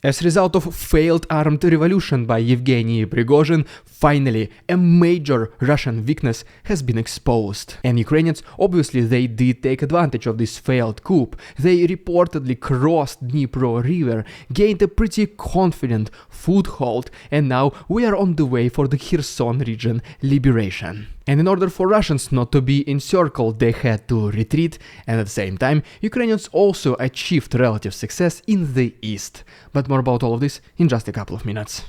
As a result of failed armed revolution by Yevgeny Prigozhin, finally a major Russian weakness has been exposed. And Ukrainians, obviously, they did take advantage of this failed coup. They reportedly crossed Dnipro River, gained a pretty confident foothold, and now we are on the way for the Kherson region liberation. And in order for Russians not to be encircled, they had to retreat, and at the same time, Ukrainians also achieved relative success in the east. But more about all of this in just a couple of minutes.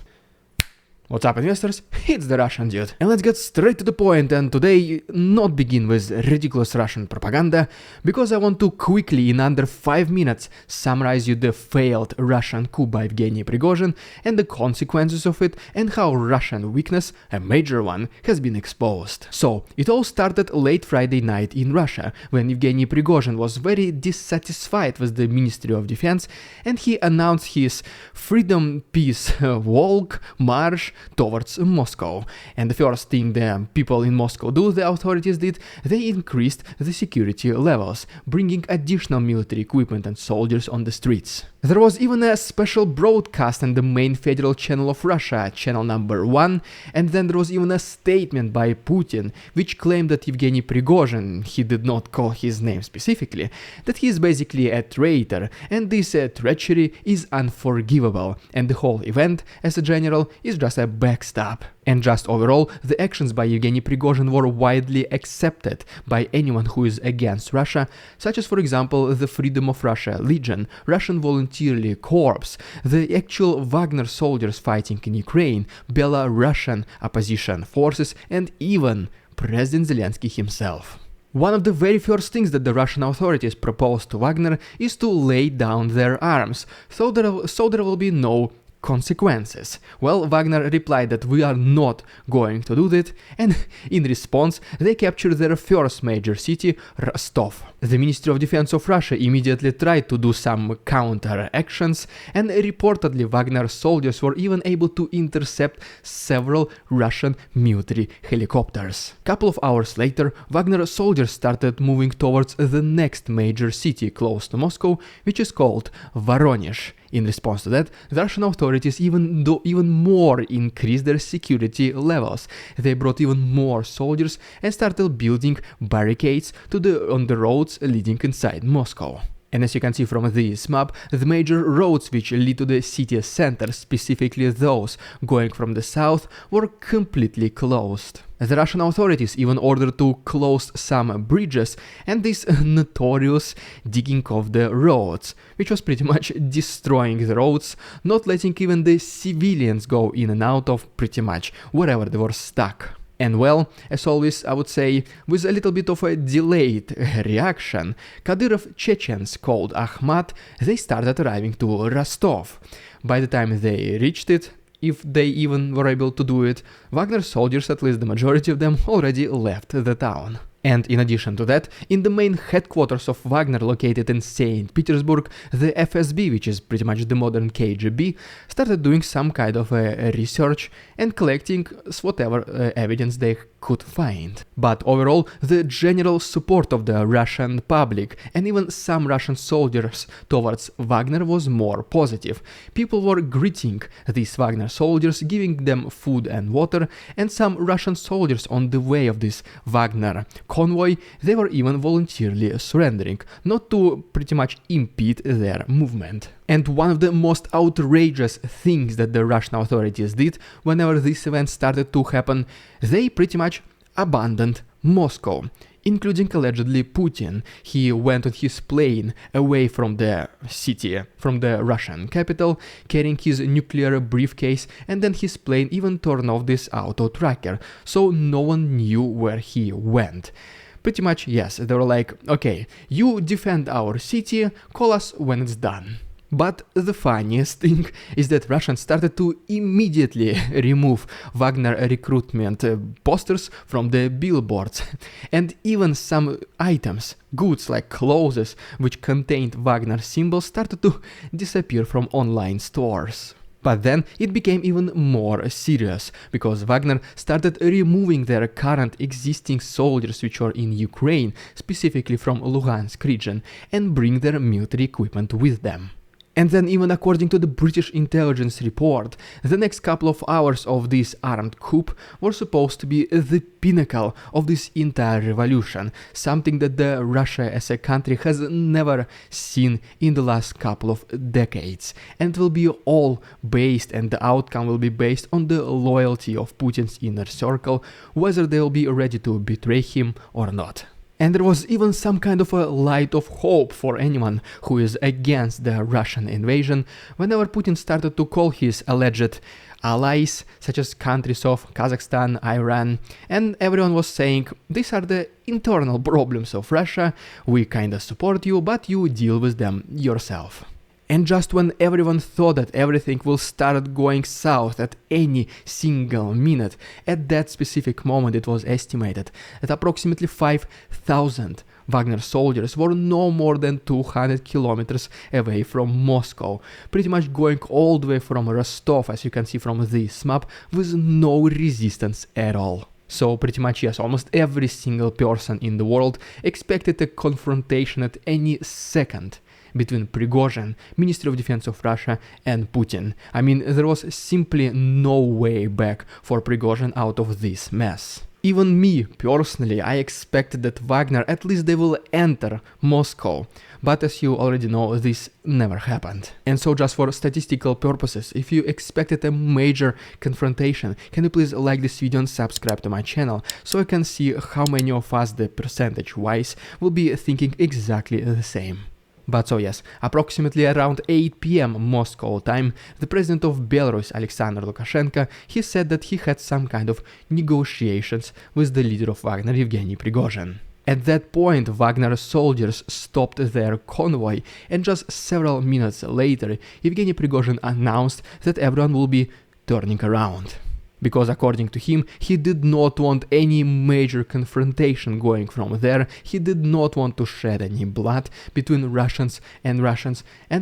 What's up, investors? It's the Russian dude. And let's get straight to the point, and today not begin with ridiculous Russian propaganda, because I want to quickly, in under 5 minutes, summarize you the failed Russian coup by Yevgeny Prigozhin and the consequences of it, and how Russian weakness, a major one, has been exposed. So, it all started late Friday night in Russia, when Yevgeny Prigozhin was very dissatisfied with the Ministry of Defense, and he announced his freedom peace walk, march, towards Moscow. And the first thing the people in Moscow the authorities did, they increased the security levels, bringing additional military equipment and soldiers on the streets. There was even a special broadcast on the main federal channel of Russia, channel number 1, and then there was even a statement by Putin, which claimed that Yevgeny Prigozhin, he did not call his name specifically, that he is basically a traitor, and this treachery is unforgivable, and the whole event, as a general, is just a backstop. And just overall, the actions by Yevgeny Prigozhin were widely accepted by anyone who is against Russia, such as, for example, the Freedom of Russia Legion, Russian Volunteer Corps, the actual Wagner soldiers fighting in Ukraine, Belarusian opposition forces, and even President Zelensky himself. One of the very first things that the Russian authorities proposed to Wagner is to lay down their arms, so there will be no consequences. Well, Wagner replied that we are not going to do that, and in response they captured their first major city, Rostov. The Ministry of Defense of Russia immediately tried to do some counter actions, and reportedly Wagner soldiers were even able to intercept several Russian military helicopters. Couple of hours later, Wagner soldiers started moving towards the next major city close to Moscow, which is called Voronezh. In response to that, the Russian authorities even more increased their security levels. They brought even more soldiers and started building barricades on the roads leading inside Moscow. And as you can see from this map, the major roads which lead to the city center, specifically those going from the south, were completely closed. The Russian authorities even ordered to close some bridges and this notorious digging of the roads, which was pretty much destroying the roads, not letting even the civilians go in and out of pretty much wherever they were stuck. And well, as always, I would say, with a little bit of a delayed reaction, Kadyrov Chechens called Akhmat, they started arriving to Rostov. By the time they reached it, if they even were able to do it, Wagner soldiers, at least the majority of them, already left the town. And in addition to that, in the main headquarters of Wagner located in St. Petersburg, the FSB, which is pretty much the modern KGB, started doing some kind of research and collecting whatever evidence they could find. But overall, the general support of the Russian public and even some Russian soldiers towards Wagner was more positive. People were greeting these Wagner soldiers, giving them food and water, and some Russian soldiers on the way of this Wagner convoy, they were even voluntarily surrendering, not to pretty much impede their movement. And one of the most outrageous things that the Russian authorities did whenever this event started to happen, they pretty much abandoned Moscow, including allegedly Putin. He went on his plane away from the city, from the Russian capital, carrying his nuclear briefcase, and then his plane even turned off this auto tracker, so no one knew where he went. Pretty much, yes, they were like, okay, you defend our city, call us when it's done. But the funniest thing is that Russians started to immediately remove Wagner recruitment posters from the billboards, and even some items, goods like clothes which contained Wagner symbols, started to disappear from online stores. But then it became even more serious, because Wagner started removing their current existing soldiers which were in Ukraine, specifically from Luhansk region, and bring their military equipment with them. And then even according to the British intelligence report, the next couple of hours of this armed coup were supposed to be the pinnacle of this entire revolution, something that Russia as a country has never seen in the last couple of decades. And it will be all based, and the outcome will be based on the loyalty of Putin's inner circle, whether they will be ready to betray him or not. And there was even some kind of a light of hope for anyone who is against the Russian invasion whenever Putin started to call his alleged allies, such as countries of Kazakhstan, Iran, and everyone was saying, these are the internal problems of Russia, we kinda support you, but you deal with them yourself. And just when everyone thought that everything will start going south at any single minute, at that specific moment it was estimated that approximately 5,000 Wagner soldiers were no more than 200 kilometers away from Moscow, pretty much going all the way from Rostov, as you can see from this map, with no resistance at all. So pretty much yes, almost every single person in the world expected a confrontation at any second between Prigozhin, Ministry of Defense of Russia, and Putin. I mean, there was simply no way back for Prigozhin out of this mess. Even me, personally, I expected that Wagner, at least they will enter Moscow. But as you already know, this never happened. And so just for statistical purposes, if you expected a major confrontation, can you please like this video and subscribe to my channel, so I can see how many of us, the percentage-wise, will be thinking exactly the same. But so yes, approximately around 8 p.m. Moscow time, the president of Belarus, Alexander Lukashenko, he said that he had some kind of negotiations with the leader of Wagner, Yevgeny Prigozhin. At that point, Wagner soldiers stopped their convoy, and just several minutes later, Yevgeny Prigozhin announced that everyone will be turning around. Because according to him, he did not want any major confrontation going from there, he did not want to shed any blood between Russians, and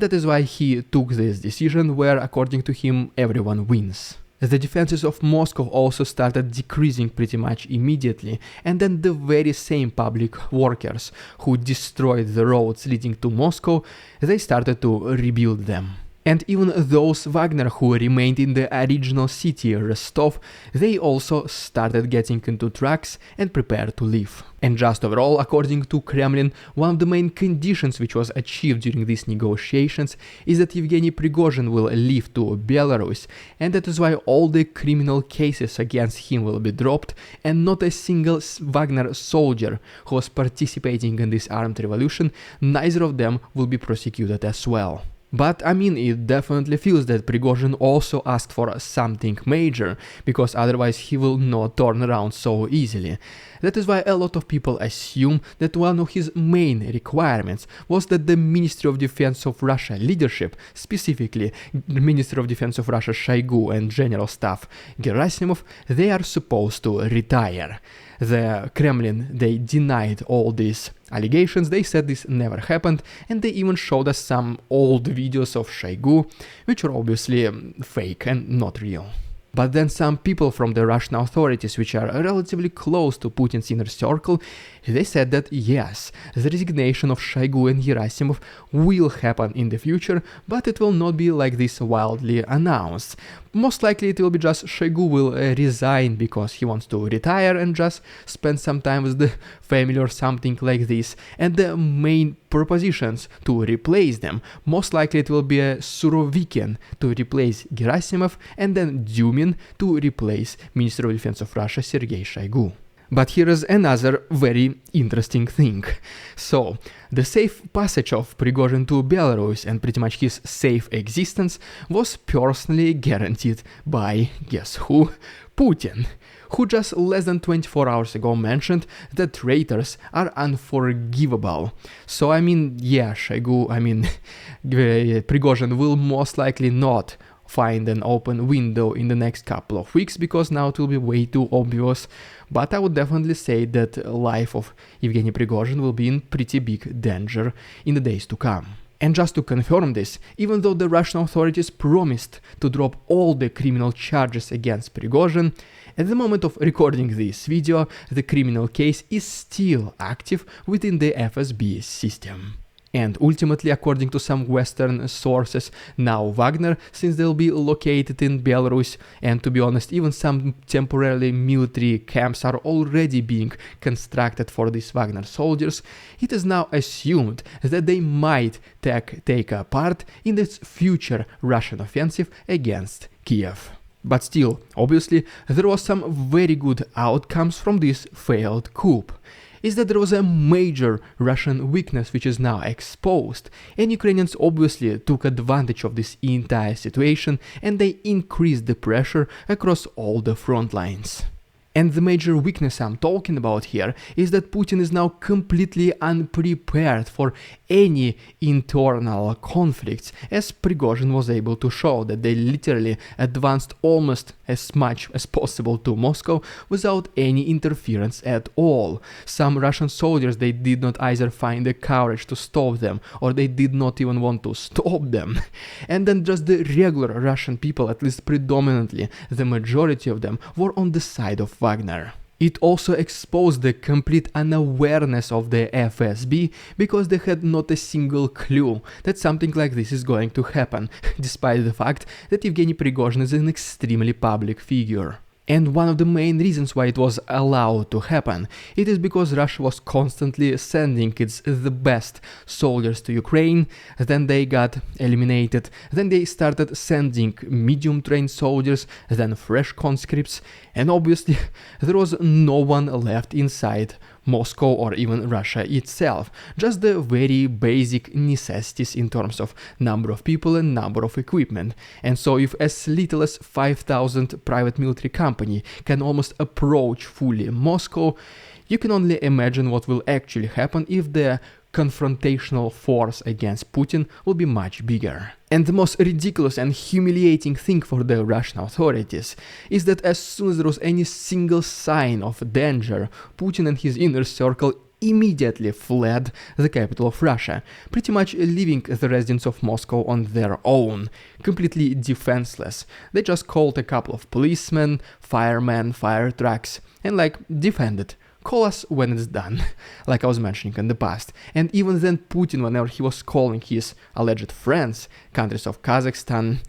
that is why he took this decision where, according to him, everyone wins. The defenses of Moscow also started decreasing pretty much immediately, and then the very same public workers who destroyed the roads leading to Moscow, they started to rebuild them. And even those Wagner who remained in the original city, Rostov, they also started getting into trucks and prepared to leave. And just overall, according to Kremlin, one of the main conditions which was achieved during these negotiations is that Yevgeny Prigozhin will leave to Belarus, and that is why all the criminal cases against him will be dropped, and not a single Wagner soldier who was participating in this armed revolution, neither of them will be prosecuted as well. But I mean, it definitely feels that Prigozhin also asked for something major, because otherwise he will not turn around so easily. That is why a lot of people assume that one of his main requirements was that the Ministry of Defense of Russia leadership, specifically the Minister of Defense of Russia Shoigu and General Staff Gerasimov, they are supposed to retire. The Kremlin, they denied all these allegations, they said this never happened, and they even showed us some old videos of Shoigu, which are obviously fake and not real. But then some people from the Russian authorities, which are relatively close to Putin's inner circle, they said that yes, the resignation of Shoigu and Gerasimov will happen in the future, but it will not be like this wildly announced. Most likely it will be just Shoigu will resign because he wants to retire and just spend some time with the family or something like this, and the main propositions to replace them, most likely it will be a Surovikin to replace Gerasimov, and then Dumin to replace Minister of Defense of Russia Sergei Shoigu. But here is another very interesting thing. So, the safe passage of Prigozhin to Belarus and pretty much his safe existence was personally guaranteed by, guess who? Putin, who just less than 24 hours ago mentioned that traitors are unforgivable. So I mean, yeah, Shoigu, Prigozhin will most likely not find an open window in the next couple of weeks, because now it will be way too obvious, but I would definitely say that life of Yevgeny Prigozhin will be in pretty big danger in the days to come. And just to confirm this, even though the Russian authorities promised to drop all the criminal charges against Prigozhin, at the moment of recording this video, the criminal case is still active within the FSB system. And ultimately, according to some Western sources, now Wagner, since they'll be located in Belarus, and to be honest, even some temporarily military camps are already being constructed for these Wagner soldiers, it is now assumed that they might take a part in this future Russian offensive against Kiev. But still, obviously, there was some very good outcomes from this failed coup. Is that there was a major Russian weakness which is now exposed, and Ukrainians obviously took advantage of this entire situation and they increased the pressure across all the front lines. And the major weakness I'm talking about here is that Putin is now completely unprepared for any internal conflicts, as Prigozhin was able to show that they literally advanced almost as much as possible to Moscow without any interference at all. Some Russian soldiers, they did not either find the courage to stop them, or they did not even want to stop them. And then just the regular Russian people, at least predominantly, the majority of them, were on the side of Wagner. It also exposed the complete unawareness of the FSB, because they had not a single clue that something like this is going to happen, despite the fact that Yevgeny Prigozhin is an extremely public figure. And one of the main reasons why it was allowed to happen, it is because Russia was constantly sending the best soldiers to Ukraine, then they got eliminated, then they started sending medium-trained soldiers, then fresh conscripts, and obviously there was no one left inside Moscow or even Russia itself, just the very basic necessities in terms of number of people and number of equipment. And so if as little as 5,000 private military company can almost approach fully Moscow, you can only imagine what will actually happen if the confrontational force against Putin will be much bigger. And the most ridiculous and humiliating thing for the Russian authorities is that as soon as there was any single sign of danger, Putin and his inner circle immediately fled the capital of Russia, pretty much leaving the residents of Moscow on their own, completely defenseless. They just called a couple of policemen, firemen, fire trucks, and defended. Call us when it's done, like I was mentioning in the past. And even then Putin, whenever he was calling his alleged friends, countries of Kazakhstan,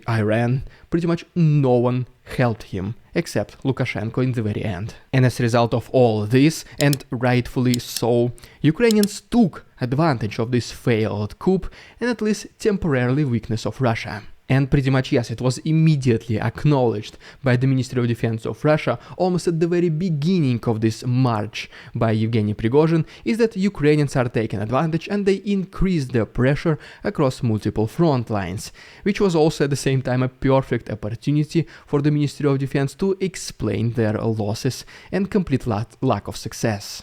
Iran, pretty much no one helped him, except Lukashenko in the very end. And as a result of all this, and rightfully so, Ukrainians took advantage of this failed coup and at least temporarily weakness of Russia. And pretty much, yes, it was immediately acknowledged by the Ministry of Defense of Russia almost at the very beginning of this march by Yevgeny Prigozhin, is that Ukrainians are taking advantage and they increased their pressure across multiple front lines, which was also at the same time a perfect opportunity for the Ministry of Defense to explain their losses and complete lack of success.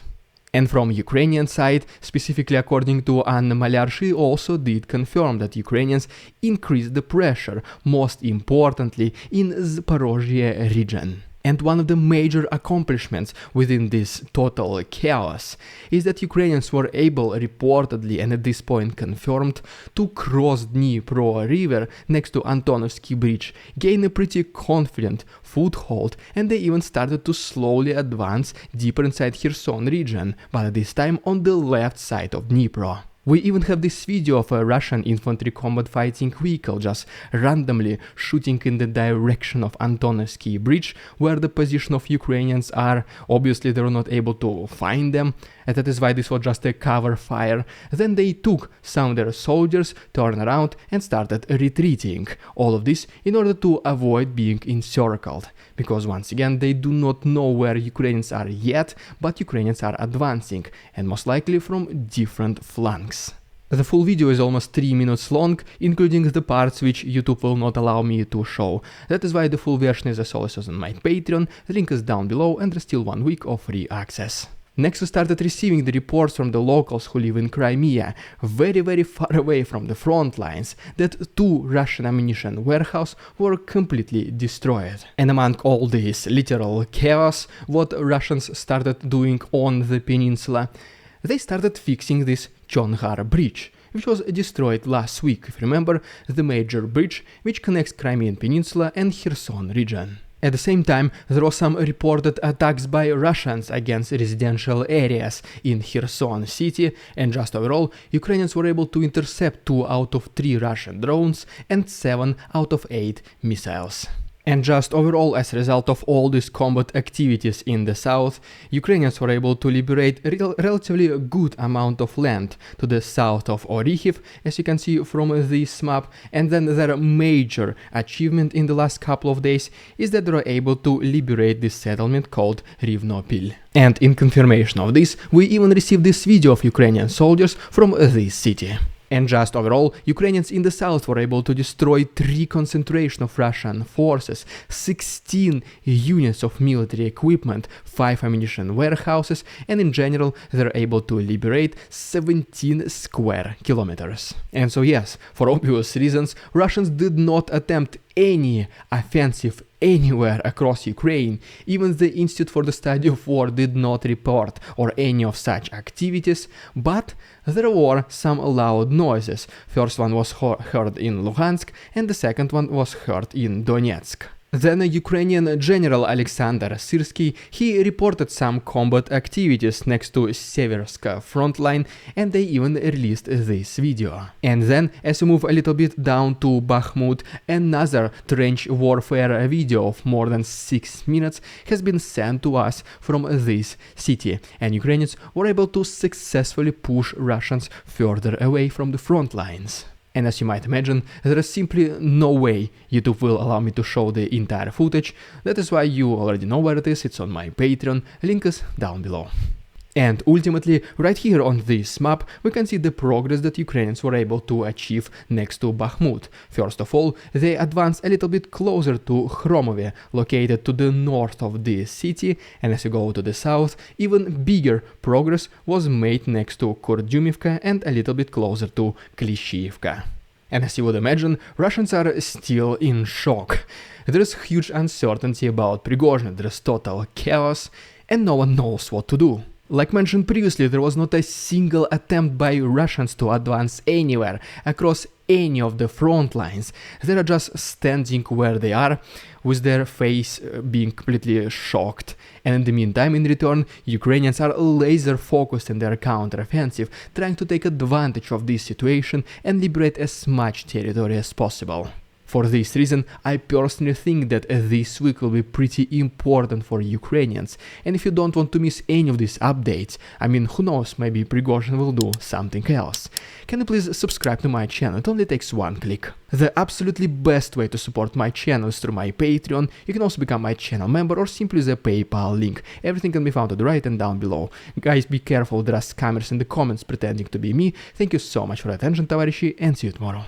And from Ukrainian side, specifically according to Anna Malyar, she also did confirm that Ukrainians increased the pressure, most importantly in Zaporozhye region. And one of the major accomplishments within this total chaos is that Ukrainians were able, reportedly and at this point confirmed, to cross Dnipro river next to Antonovsky Bridge, gain a pretty confident foothold, and they even started to slowly advance deeper inside Kherson region, but at this time on the left side of Dnipro. We even have this video of a Russian infantry combat fighting vehicle just randomly shooting in the direction of Antonovsky Bridge, where the position of Ukrainians are. Obviously they were not able to find them, and that is why this was just a cover fire. Then they took some of their soldiers, turned around and started retreating. All of this in order to avoid being encircled, because once again they do not know where Ukrainians are yet, but Ukrainians are advancing, and most likely from different flanks. The full video is almost 3 minutes long, including the parts which YouTube will not allow me to show. That is why the full version is as always on my Patreon, the link is down below, and there's still 1 week of free access. Next we started receiving the reports from the locals who live in Crimea, very far away from the front lines, that 2 Russian ammunition warehouses were completely destroyed. And among all this literal chaos, what Russians started doing on the peninsula, they started fixing this Chonhar bridge, which was destroyed last week, if you remember, the major bridge which connects Crimean Peninsula and Kherson region. At the same time, there were some reported attacks by Russians against residential areas in Kherson city, and just overall, Ukrainians were able to intercept 2 out of 3 Russian drones and 7 out of 8 missiles. And just overall, as a result of all these combat activities in the south, Ukrainians were able to liberate relatively a good amount of land to the south of Orikhiv, as you can see from this map, and then their major achievement in the last couple of days is that they were able to liberate this settlement called Rivnopil. And in confirmation of this, we even received this video of Ukrainian soldiers from this city. And just overall, Ukrainians in the south were able to destroy 3 concentration of Russian forces, 16 units of military equipment, 5 ammunition warehouses, and in general, they're able to liberate 17 square kilometers. And so yes, for obvious reasons, Russians did not attempt any offensive anywhere across Ukraine. Even the Institute for the Study of War did not report or any of such activities, but there were some loud noises. First one was heard in Luhansk, and the second one was heard in Donetsk. Then a Ukrainian general Alexander Syrsky, he reported some combat activities next to Seversk front line, and they even released this video. And then, as we move a little bit down to Bakhmut, another trench warfare video of more than 6 minutes has been sent to us from this city, and Ukrainians were able to successfully push Russians further away from the front lines. And as you might imagine, there is simply no way YouTube will allow me to show the entire footage. That is why you already know where it is, it's on my Patreon, link is down below. And ultimately, right here on this map, we can see the progress that Ukrainians were able to achieve next to Bakhmut. First of all, they advanced a little bit closer to Khromovye, located to the north of the city, and as you go to the south, even bigger progress was made next to Kurdyumivka and a little bit closer to Klishchiivka. And as you would imagine, Russians are still in shock. There is huge uncertainty about Prigozhin, there is total chaos, and no one knows what to do. Like mentioned previously, there was not a single attempt by Russians to advance anywhere, across any of the front lines. They are just standing where they are, with their face being completely shocked. And in the meantime, in return, Ukrainians are laser focused in their counteroffensive, trying to take advantage of this situation and liberate as much territory as possible. For this reason, I personally think that this week will be pretty important for Ukrainians, and if you don't want to miss any of these updates, I mean, who knows, maybe Prigozhin will do something else. Can you please subscribe to my channel? It only takes 1 click. The absolutely best way to support my channel is through my Patreon. You can also become my channel member or simply use a PayPal link. Everything can be found to the right and down below. Guys, be careful, there are scammers in the comments pretending to be me. Thank you so much for your attention, товарищи, and see you tomorrow.